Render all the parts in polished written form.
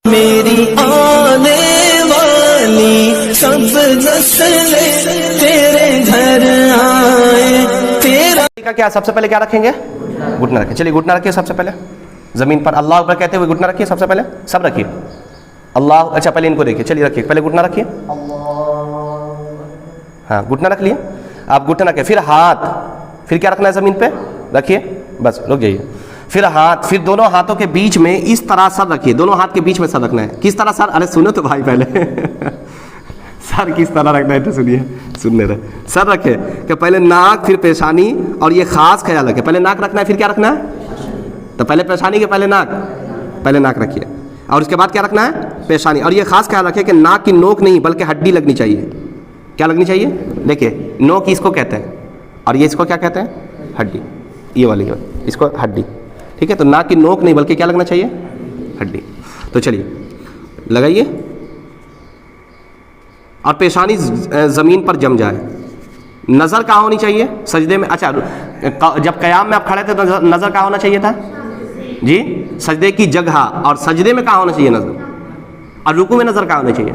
मेरी आने वाली सब नस्लें तेरे घर आए। तेरा क्या सबसे पहले क्या रखेंगे? घुटना रखें। चलिए घुटना रखिए सबसे पहले जमीन पर, अल्लाह अकबर कहते हुए घुटना रखिए सबसे पहले, सब रखिए अल्लाह। अच्छा पहले इनको देखिए, चलिए रखिए, पहले घुटना रखिए। हाँ घुटना रख लिए आप, घुटना रखिए, फिर हाथ, फिर क्या रखना है जमीन पे रखिए, बस रुक जाइए। फिर हाथ, फिर दोनों हाथों के बीच में इस तरह सर रखिए, दोनों हाथ के बीच में सर रखना है। किस तरह सर? अरे सुनो तो भाई पहले सर किस तरह रखना है तो सुनिए, सुनने रहे। सर रखे कि पहले नाक फिर पेशानी, और ये खास ख्याल रखे, पहले नाक रखना है फिर क्या रखना है? तो पहले पेशानी के पहले नाक रखिए, और उसके बाद क्या रखना है? पेशानी। और ये खास ख्याल रखे कि नाक की नोक नहीं बल्कि हड्डी लगनी चाहिए। क्या लगनी चाहिए? देखिए नोक इसको कहते हैं, और ये इसको क्या कहते हैं? हड्डी। ये वाली इसको हड्डी, ठीक है। तो नाक की नोक नहीं बल्कि क्या लगना चाहिए? हड्डी। तो चलिए लगाइए, और पेशानी ज़मीन पर जम जाए। नज़र कहाँ होनी चाहिए? सजदे में। अच्छा जब क़याम में आप खड़े थे तो नज़र कहाँ होना चाहिए था जी? सजदे की जगह। और सजदे में कहाँ होना चाहिए नज़र? और रुकू में नज़र कहाँ होनी चाहिए?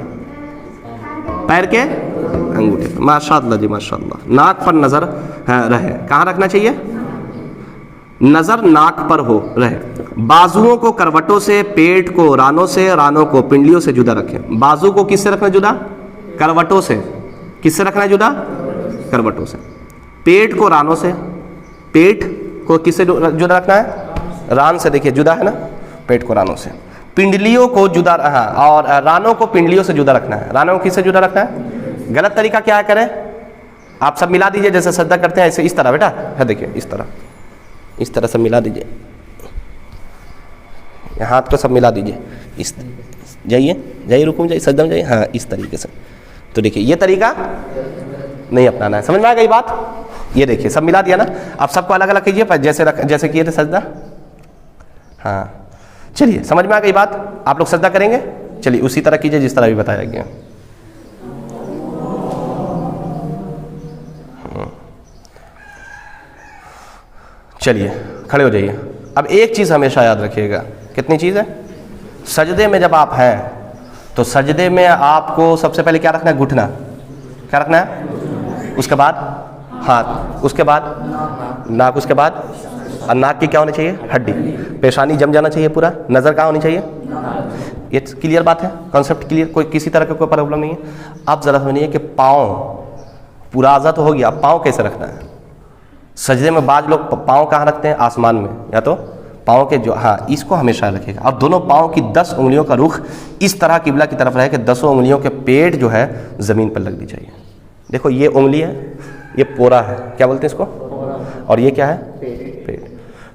पैर के अंगूठे। माशाअल्लाह जी माशाअल्लाह। नाक पर नज़र रहे। कहाँ रखना चाहिए? नज़र नाक पर हो रहे। बाजुओं को करवटों से, पेट को रानों से, रानों को पिंडलियों से जुदा रखें। बाजू को किससे रखना जुदा? करवटों से। किससे रखना जुदा? करवटों से। पेट को रानों से, पेट को किससे जुदा रखना है? रान से। देखिए जुदा है ना, पेट को रानों से। पिंडलियों को जुदा, हाँ, और रानों को पिंडलियों से जुदा रखना है। रानों को किससे जुदा रखना है? गलत तरीका क्या है करें? आप सब मिला दीजिए, जैसे सजदा करते हैं ऐसे, इस तरह बेटा है, देखिए इस तरह सब मिला दीजिए, हाथ को सब मिला दीजिए। इस जाइए रुकू, जाइए सजदा में जाइए, हाँ इस तरीके से। तो देखिए ये तरीका नहीं अपनाना है। समझ में आ गई बात? ये देखिए सब मिला दिया ना। आप सबको अलग अलग कीजिए, जैसे किए थे सजदा। हाँ चलिए समझ में आ गई बात? आप लोग सजदा करेंगे, चलिए उसी तरह कीजिए जिस तरह भी बताया गया। चलिए खड़े हो जाइए। अब एक चीज़ हमेशा याद रखिएगा। कितनी चीज़ है? सजदे में जब आप हैं तो सजदे में आपको सबसे पहले क्या रखना है? घुटना। क्या रखना है? उसके बाद हाथ, उसके बाद नाक, उसके बाद, और नाक की क्या होनी चाहिए? हड्डी। पेशानी जम जाना चाहिए पूरा। नज़र कहाँ होनी चाहिए? ये क्लियर बात है, कॉन्सेप्ट क्लियर, कोई किसी तरह का कोई प्रॉब्लम नहीं है। अब ज़रा सुनिए कि पाँव पूरा आज़ाद हो गया, पाँव कैसे रखना है? सजदे में बाज लोग पाँव कहाँ रखते हैं? आसमान में, या तो पाँव के जो, हाँ इसको हमेशा रखेगा। और दोनों पाँव की 10 उंगलियों का रुख इस तरह किबला की तरफ रहे कि 10 उंगलियों के पेट जो है ज़मीन पर लगनी चाहिए। देखो ये उंगली है, ये पोरा है, क्या बोलते हैं इसको? और ये क्या है? पेट।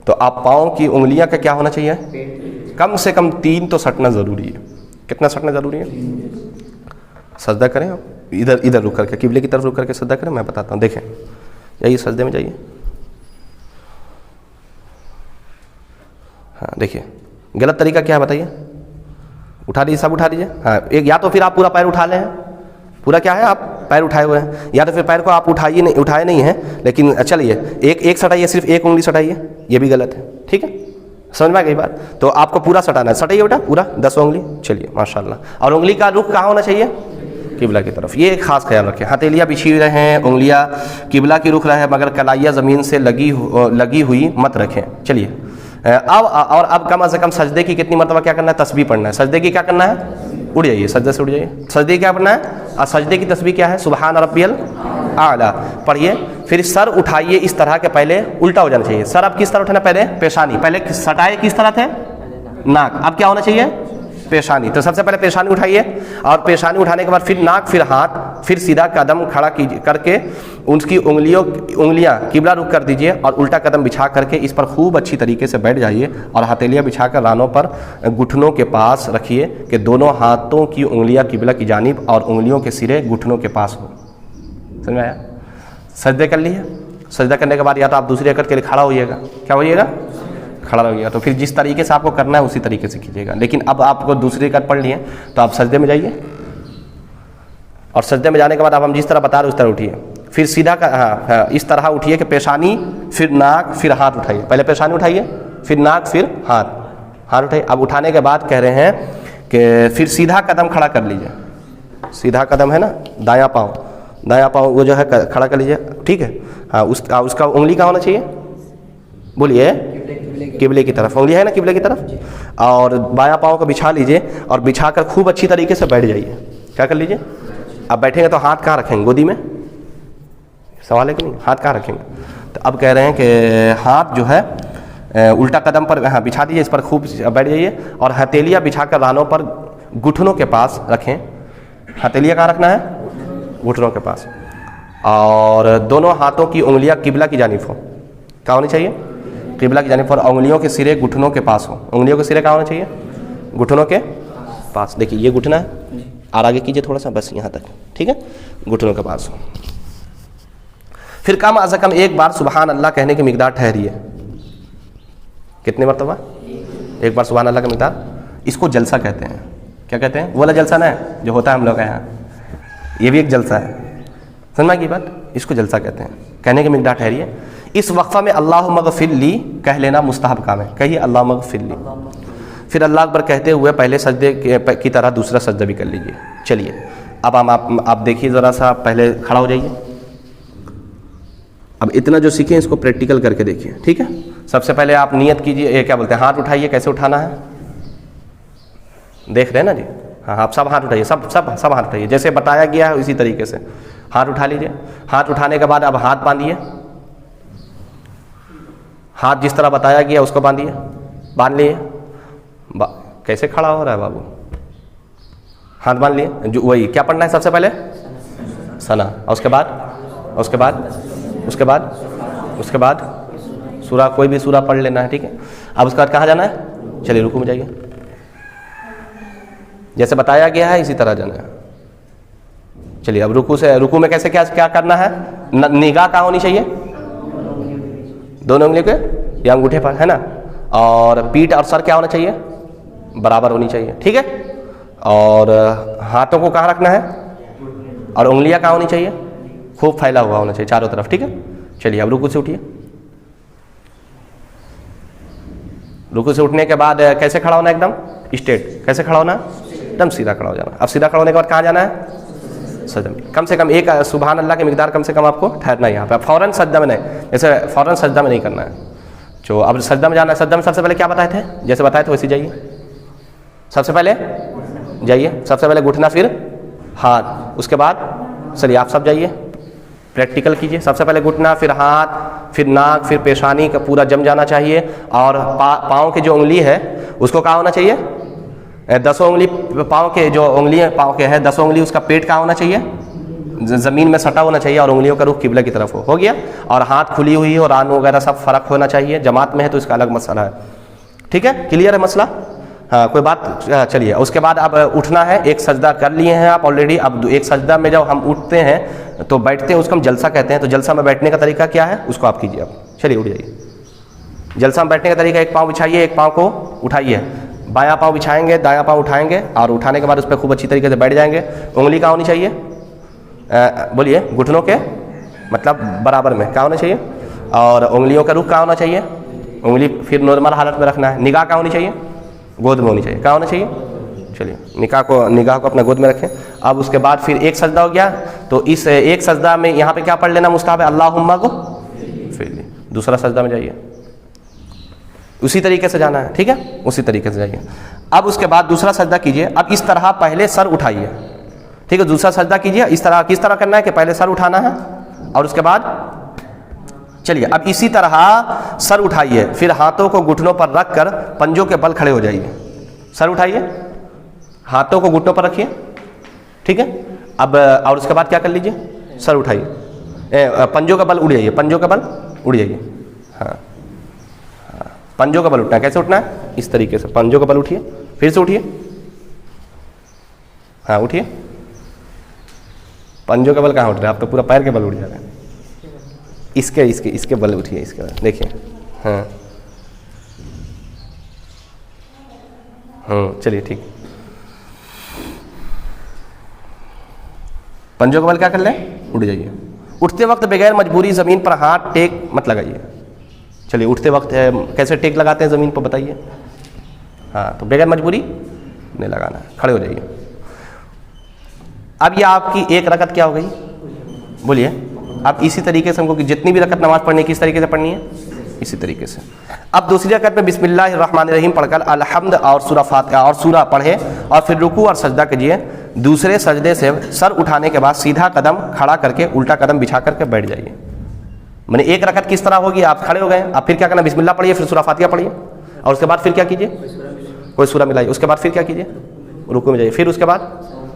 तो आप पाँव की उंगलियां का क्या होना चाहिए? कम से कम 3 तो सटना ज़रूरी है। कितना सटना ज़रूरी है? सजदा करें, इधर रुक करके, किबले की तरफ रुक करके सजदा करें। मैं बताता हूँ, देखें, जाइए सजदे में जाइए। हाँ देखिए गलत तरीका क्या है बताइए? उठा दीजिए, सब उठा दीजिए। हाँ एक, या तो फिर आप पूरा पैर उठा लें, पूरा क्या है आप पैर उठाए हुए हैं, या तो फिर पैर को आप उठाए नहीं हैं, लेकिन चलिए एक सटाइए, सिर्फ एक उंगली सटाइए, ये भी गलत है, ठीक है? समझ में आ गई बात? तो आपको पूरा सटाना है, सटाइए बेटा पूरा 10 उंगली। चलिए माशाल्लाह। और उंगली का रुख कहाँ होना चाहिए? किबला की तरफ। ये खास ख्याल रखें। हथेलियाँ बिछी रहें, उंगलियाँ किबला की रुख रहे, मगर कलाइयाँ ज़मीन से लगी हुई मत रखें। चलिए अब कम से कम सजदे की कितनी मरतबा क्या करना है? तस्बीह पढ़ना है। सजदे की क्या करना है? उड़ जाइए, सजदे से उड़ जाइए। सजदे क्या पढ़ना है? और सजदे की तस्बीह क्या है? सुबहान रब्बियल आला पढ़िए। फिर सर उठाइए इस तरह के, पहले उल्टा हो जाना चाहिए। सर अब किस तरह उठाना? पहले पेशानी, पहले सटाए किस तरह थे? नाक। अब क्या होना चाहिए? पेशानी। तो सबसे पहले पेशानी उठाइए, और पेशानी उठाने के बाद फिर नाक, फिर हाथ, फिर सीधा कदम खड़ा कीजिए करके उनकी उंगलियां किबला रुख कर दीजिए, और उल्टा कदम बिछा करके इस पर खूब अच्छी तरीके से बैठ जाइए, और हथेलियाँ बिछाकर रानों पर घुटनों के पास रखिए कि दोनों हाथों की उंगलियां किबला की जानिब और उंगलियों के सिरे घुटनों के पास हो। समझ में आया? सजदे कर लिए। सजदा करने के बाद या तो आप दूसरी रकअत के लिए खड़ा होइएगा। क्या होइएगा? खड़ा रहिएगा। तो फिर जिस तरीके से आपको करना है उसी तरीके से कीजिएगा। लेकिन अब आपको दूसरी रकअत पढ़ लिए तो आप सजदे में जाइए, और सजदे में जाने के बाद आप हम जिस तरह बता रहे उस तरह उठिए। फिर सीधा हाँ इस तरह उठिए कि पेशानी, फिर नाक, फिर हाथ उठाइए। पहले पेशानी उठाइए, फिर नाक, फिर हाथ उठाइए। अब उठाने के बाद कह रहे हैं कि फिर सीधा कदम खड़ा कर लीजिए, सीधा कदम है ना, दायां पाँव वो जो है खड़ा कर लीजिए, ठीक है। हाँ, उसका उंगली कहाँ होना चाहिए, बोलिए, किबले की तरफ, उंगली है ना किबले की तरफ। और बायां पाँव को बिछा लीजिए और बिछाकर खूब अच्छी तरीके से बैठ जाइए। क्या कर लीजिए, अब बैठेंगे तो हाथ कहाँ रखेंगे, गोदी में, सवाल है कि नहीं, हाथ कहाँ रखेंगे। तो अब कह रहे हैं कि हाथ जो है उल्टा कदम पर हाँ बिछा दीजिए, इस पर खूब बैठ जाइए और हथेलियाँ बिछाकर रानों पर घुटनों के पास रखें। हथेलियाँ कहाँ रखना है, घुटनों के पास, और दोनों हाथों की उंगलियां किबला की जानिब हो। क्या होनी चाहिए, किबला की जानिब, और उंगलियों के सिरे घुटनों के पास हो। उंगलियों के सिरे कहाँ होने चाहिए, घुटनों के पास। देखिए ये घुटना है और आगे कीजिए थोड़ा सा, बस यहाँ तक, ठीक है, घुटनों के पास हो। फिर कम अज़ कम एक बार सुबहान अल्लाह कहने की मिकदार ठहरिए। कितने मरतबा, एक बार सुबहान अल्लाह का मिकदार। इसको जलसा कहते हैं। क्या कहते हैं, वो वाला जलसा ना जो होता है हम लोग के यहाँ, ये भी एक जलसा है, समझ की बात, इसको जलसा कहते हैं। कहने की मिकदार ठहरिए। इस वक्फा में अल्लाह मग़फ़िर ली कह लेना मुस्तहब काम है। कहिए अल्लाह मग़फ़िर ली, फिर अल्लाह अकबर कहते हुए पहले सजदे की तरह दूसरा सजदा भी कर लीजिए। चलिए अब आप देखिए ज़रा सा, पहले खड़ा हो जाइए। अब इतना जो सीखें इसको प्रैक्टिकल करके देखिए, ठीक है। सबसे पहले आप नियत कीजिए, ये क्या बोलते हैं, हाथ उठाइए। कैसे उठाना है, देख रहे हैं ना जी, हाँ आप सब हाथ उठाइए, सब हाथ उठाइए, जैसे बताया गया है इसी तरीके से हाथ उठा लीजिए। हाथ उठाने के बाद अब हाथ बांधिए, हाथ जिस तरह बताया गया उसको बांधिए, बांध लिए। कैसे खड़ा हो रहा है बाबू, हाथ बांध लिए। जो वही क्या पढ़ना है सबसे पहले, सना, और उसके बाद सूरा, कोई भी सूरा पढ़ लेना है, ठीक है। अब उसके बाद कहाँ जाना है, चलिए रुकू में जाइए, जैसे बताया गया है इसी तरह जाना है। चलिए अब रुकू में कैसे क्या करना है, निगाह कहाँ होनी चाहिए, दोनों उंगली के या अंगूठे पर, है ना। और पीठ और सर क्या होना चाहिए, बराबर होनी चाहिए, ठीक है। और हाथों को कहाँ रखना है, और उंगलियां कहाँ होनी चाहिए, खूब फैला हुआ होना चाहिए चारों तरफ, ठीक है। चलिए अब रुकू से उठिए। रुकू से उठने के बाद कैसे खड़ा होना, एकदम स्ट्रेट। कैसे खड़ा होना, एकदम सीधा खड़ा हो जाना। अब सीधा खड़ा होने के बाद कहाँ जाना है, सजदा में। कम से कम एक सुबहान अल्लाह की मिकदार कम से कम आपको ठहरना है यहाँ पे। फ़ौरन सजदा में नहीं, जैसे फ़ौरन सजदा में नहीं करना है। जो अब सजदा में जाना है, सजदा में सबसे पहले क्या बताए थे, जैसे बताए थे वैसे जाइए। सबसे पहले जाइए, सबसे पहले घुटना, फिर हाथ, उसके बाद चलिए आप सब जाइए प्रैक्टिकल कीजिए। सबसे पहले घुटना, फिर हाथ, फिर नाक, फिर पेशानी का पूरा जम जाना चाहिए। और पाँव की जो उंगली है उसको कहाँ होना चाहिए, 10 उंगली पाँव के, जो उंगली पाँव के है 10 उंगली, उसका पेट कहाँ होना चाहिए, ज़मीन में सटा होना चाहिए, और उंगलियों का रुख किबला की तरफ हो गया। और हाथ खुली हुई हो, रान वगैरह सब फ़र्क होना चाहिए। जमात में है तो इसका अलग मसला है, ठीक है, क्लियर है मसला, हाँ कोई बात। चलिए उसके बाद अब उठना है। एक सजदा कर लिए हैं आप ऑलरेडी। अब एक सजदा में जब हम उठते हैं तो बैठते हैं, उसको हम जलसा कहते हैं। तो जलसा में बैठने का तरीका क्या है उसको आप कीजिए। अब चलिए उठ जाइए। जलसा में बैठने का तरीका, एक पाँव बिछाइए, एक पाँव को उठाइए, बायां पाँव बिछाएंगे, दायां पाँव उठाएंगे, और उठाने के बाद उस पर खूब अच्छी तरीके से बैठ जाएंगे। उंगली कहाँ होनी चाहिए, बोलिए, घुटनों के मतलब बराबर में कहाँ होना चाहिए, और उंगलियों का रुख कहाँ होना चाहिए, उंगली फिर नॉर्मल हालत में रखना है। निगाह कहाँ होनी चाहिए, गोद में होनी चाहिए। कहाँ होना चाहिए, चलिए निगाह को अपना गोद में रखें। अब उसके बाद फिर एक सजदा हो गया, तो इस एक सजदा में यहाँ पे क्या पढ़ लेना मुस्ताहब है, अल्लाहुम्मा को फिर दूसरा सजदा में जाइए, उसी तरीके से जाना है, ठीक है, उसी तरीके से जाइए। अब उसके बाद दूसरा सजदा कीजिए। अब इस तरह पहले सर उठाइए, ठीक है, दूसरा सजदा कीजिए। इस तरह किस तरह करना है कि पहले सर उठाना है और उसके बाद चलिए अब इसी तरह सर उठाइए, फिर हाथों को घुटनों पर रखकर पंजों के बल खड़े हो जाइए। सर उठाइए, हाथों को घुटनों पर रखिए, ठीक है। अब और उसके बाद क्या कर लीजिए, सर उठाइए, पंजों का बल उड़ जाइए, पंजों का बल उड़ जाइए। हाँ, पंजों का बल उठना है। कैसे उठना है, इस तरीके से पंजों का बल उठिए, फिर से उठिए, हाँ उठिए। पंजों का बल कहाँ उठ रहा है, आप तो पूरा पैर के बल उठ जा रहे हैं। इसके बल उठिए, इसके बल देखिए, हाँ चलिए ठीक। पंजों का बल क्या कर लें, उठ जाइए। उठते वक्त बगैर मजबूरी ज़मीन पर हाथ टेक मत लगाइए। चलिए उठते वक्त कैसे टेक लगाते हैं ज़मीन पर बताइए। हाँ, तो बगैर मजबूरी नहीं लगाना है। खड़े हो जाइए। अब ये आपकी एक रकत क्या हो गई, बोलिए। अब इसी तरीके से हमको कि जितनी भी रकत नमाज पढ़नी है किस तरीके से पढ़नी है, इसी तरीके से। अब दूसरी रकत में बिस्मिल्लाहिर्रहमानिर्रहीम पढ़कर अल्हम्द और सूरा फातिहा और सूरा पढ़े और फिर रुकू और सजदा कीजिए। दूसरे सजदे से सर उठाने के बाद सीधा कदम खड़ा करके उल्टा कदम बिछा करके बैठ जाइए। मैंने एक रकत किस तरह होगी, आप खड़े हो गए, आप फिर क्या करना, बिस्मिल्लाह पढ़िए, फिर सूरा फातिहा पढ़िए और उसके बाद फिर क्या कीजिए, कोई सूरा मिलाइए। उसके बाद फिर क्या कीजिए, रुकू में जाइए, फिर उसके बाद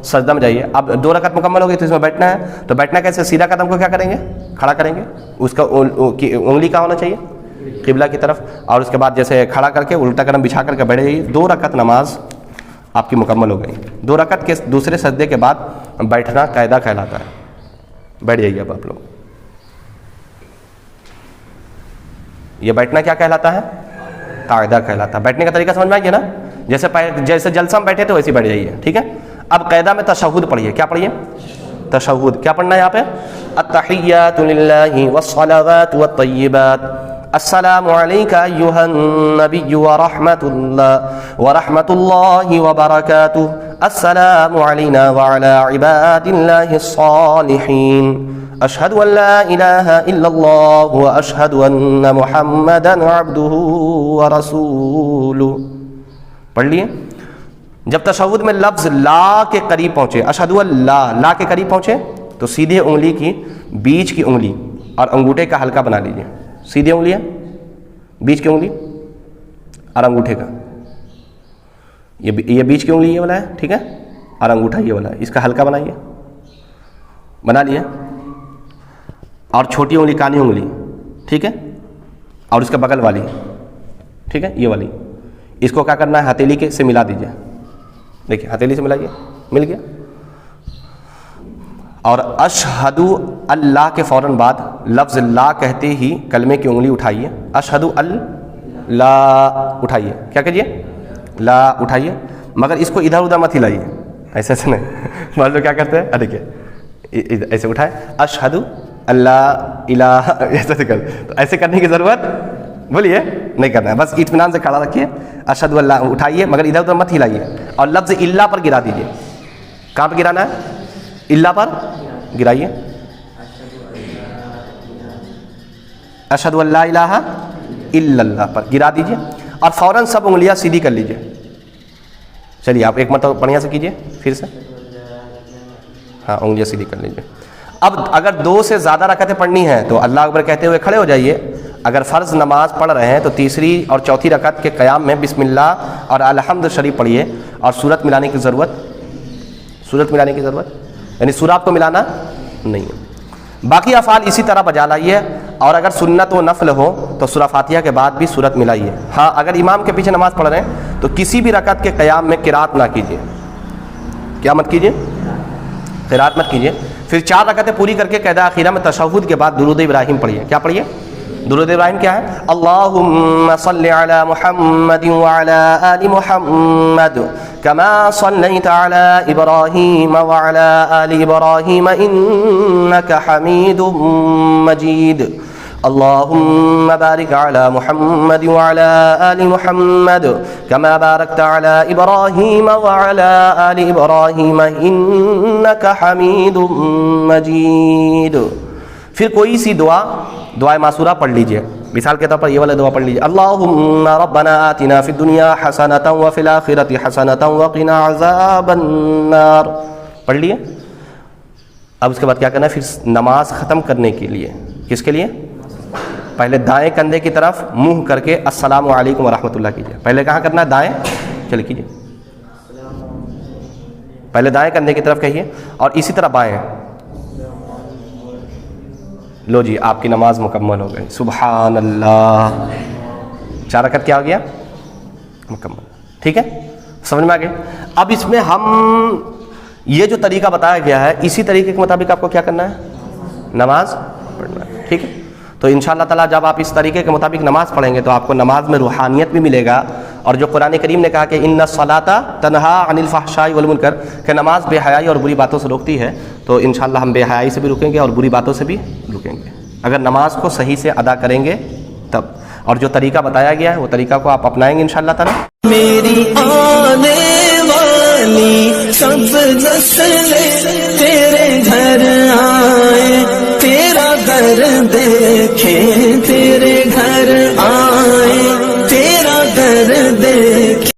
सजदा में जाइए। अब 2 रकत मुकम्मल हो गई तो इसमें बैठना है। तो बैठना कैसे, सीधा कदम को क्या करेंगे, खड़ा करेंगे, उसका उंगली कहाँ होना चाहिए, किबला की तरफ, और उसके बाद जैसे खड़ा करके उल्टा कदम बिछा करके बैठ जाइए। 2 रकत नमाज आपकी मुकम्मल हो गई। 2 रकत के दूसरे सजदे के बाद बैठना कायदा कहलाता है। बैठ जाइए। अब आप लोग ये बैठना क्या कहलाता है, कायदा कहलाता है। बैठने का तरीका समझ में आ गया ना, जैसे जलसा में बैठे थे वैसे बैठ जाइए, ठीक है। अब कायदा में तशहुद पढ़िए। क्या पढ़िए, तशहुद। क्या पढ़ना है यहाँ पे, अत्तहिय्यातु लिल्लाहि वस्सलावातु वत्तय्यिबात, अस्सलामु अलैका अय्युहन नबिय्यु व रहमतुल्लाहि व बरकातुहु, अस्सलामु अलैना व अला इबादिल्लाहिस सालिहीन, अशहदु अन ला इलाहा इल्लल्लाह व अशहदु अन्न मुहम्मदन अब्दुहु व रसूलुहु। पढ़ लिए। जब तशहुद में लफ्ज़ ला के करीब पहुँचे, अशहदु अल्ला, ला के करीब पहुँचे तो सीधे उंगली की बीच की उंगली और अंगूठे का हल्का बना लीजिए। सीधे उंगली है, बीच की उंगली और अंगूठे का, ये बीच की उंगली ये वाला है, ठीक है, और अंगूठा ये वाला है, इसका हल्का बनाइए, बना लिया। और छोटी उंगली कानी उंगली, ठीक है, और उसके बगल वाली, ठीक है, ये वाली, इसको क्या करना है, हथेली के से मिला दीजिए। देखिए हथेली से मिलाइए, मिल गया। और अशहदु अल्लाह के फ़ौरन बाद लफ्ज़ ला कहते ही कलमे की उंगली उठाइए। अशहदु अल्ला उठाइए, क्या कीजिए, ला उठाइए, मगर इसको इधर उधर मत हिलाइए, ऐसे ऐसे नहीं। मान लो क्या करते हैं, देखिए ऐसे उठाए, अशहदु अल्लाह इलाहा, ऐसे कर, तो ऐसे करने की ज़रूरत, बोलिए, नहीं करना है, बस इत्मीनान से खड़ा रखिए। अशहदु अल्लाह उठाइए, मगर इधर उधर मत हिलाइए, और लफ्ज़ इल्ला पर गिरा दीजिए। कहाँ पर गिराना है, इल्ला पर गिराइए। अशहदु अल्ला इलाहा इल्लल्लाह पर गिरा दीजिए और फ़ौरन सब उंगलियां सीधी कर लीजिए। चलिए आप एक मरतबा बढ़िया से कीजिए फिर से, हाँ उंगलियां सीधी कर लीजिए। अब अगर 2 से ज़्यादा रकअतें पढ़नी हैं तो अल्लाह अकबर कहते हुए खड़े हो जाइए। अगर फ़र्ज़ नमाज पढ़ रहे हैं तो तीसरी और चौथी रकअत के क़याम में बिस्मिल्लाह और अल्हम्द शरीफ पढ़िए और सूरत मिलाने की ज़रूरत, यानी सूरा आपको मिलाना नहीं है। बाकी अफ़ाल इसी तरह बजा लाइए, और अगर सुन्नत व नफल हो तो सूरा फातिहा के बाद भी सूरत मिलाइए। हाँ, अगर इमाम के पीछे नमाज़ पढ़ रहे हैं तो किसी भी रकअत के क़याम में किरात ना कीजिए। क्या मत कीजिए, किरात मत कीजिए। फिर 4 रकअतें पूरी करके क़ैदा आखिरा में तशहुद के बाद दुरूद इब्राहिम पढ़िए। क्या पढ़िए, दुरूद इब्राहिम क्या है, अल्लाहुम्मा सल्लि अला मुहम्मद व अला आलि मुहम्मद कमा सल्लैता अला इब्राहीम व अला आलि इब्राहीम इन्नका हमीदुम मजीद, अल्लाहुम्मा बारिक अला मुहम्मद व अला आलि मुहम्मद कमा बारकता अला इब्राहीम व अला आलि इब्राहीम इन्नका हमीदुम मजीद। फिर कोई सी दुआ मासूरा पढ़ लीजिए। मिसाल के तौर पर ये वाला दुआ पढ़ लीजिए, अल्लाहुम्मा रब्बना आतिना फिद दुनिया हसनतन व फिल आखिरति हसनतन व क़िना अज़ाबन नार। पढ़ लिए। अब उसके बाद क्या करना है, फिर नमाज ख़त्म करने के लिए, किसके लिए, पहले दाएं कंधे की तरफ मुंह करके अस्सलामु अलैकुम व रहमतुल्लाह कीजिए। पहले कहाँ करना है, दाएं, चलिए कीजिए, पहले दाएं कंधे की तरफ कहिए और इसी तरह बाएं। लो जी, आपकी नमाज मुकम्मल हो गई। सुभान अल्लाह। 4 रकअत क्या हो गया, मुकम्मल। ठीक है, समझ में आ गई। अब इसमें हम ये जो तरीका बताया गया है इसी तरीके के मुताबिक आपको क्या करना है, नमाज पढ़ना है। ठीक है, तो इंशाअल्लाह ताला जब आप इस तरीके के मुताबिक नमाज पढ़ेंगे तो आपको नमाज में रूहानियत भी मिलेगा। और जो कुरान करीम ने कहा कि इन्ना सलाता तनहा अनिल फहशाई वल मुनकर, कि नमाज बेहयाई और बुरी बातों से रोकती है, तो इंशाअल्लाह हम बेहयाई से भी रुकेंगे और बुरी बातों से भी रुकेंगे अगर नमाज को सही से अदा करेंगे तब। और जो तरीका बताया गया है वो तरीका को आप अपनाएंगे इंशाअल्लाह ताला। मेरी आने वाली सब नस्लें तेरे घर आए, तेरा घर देखे तेरा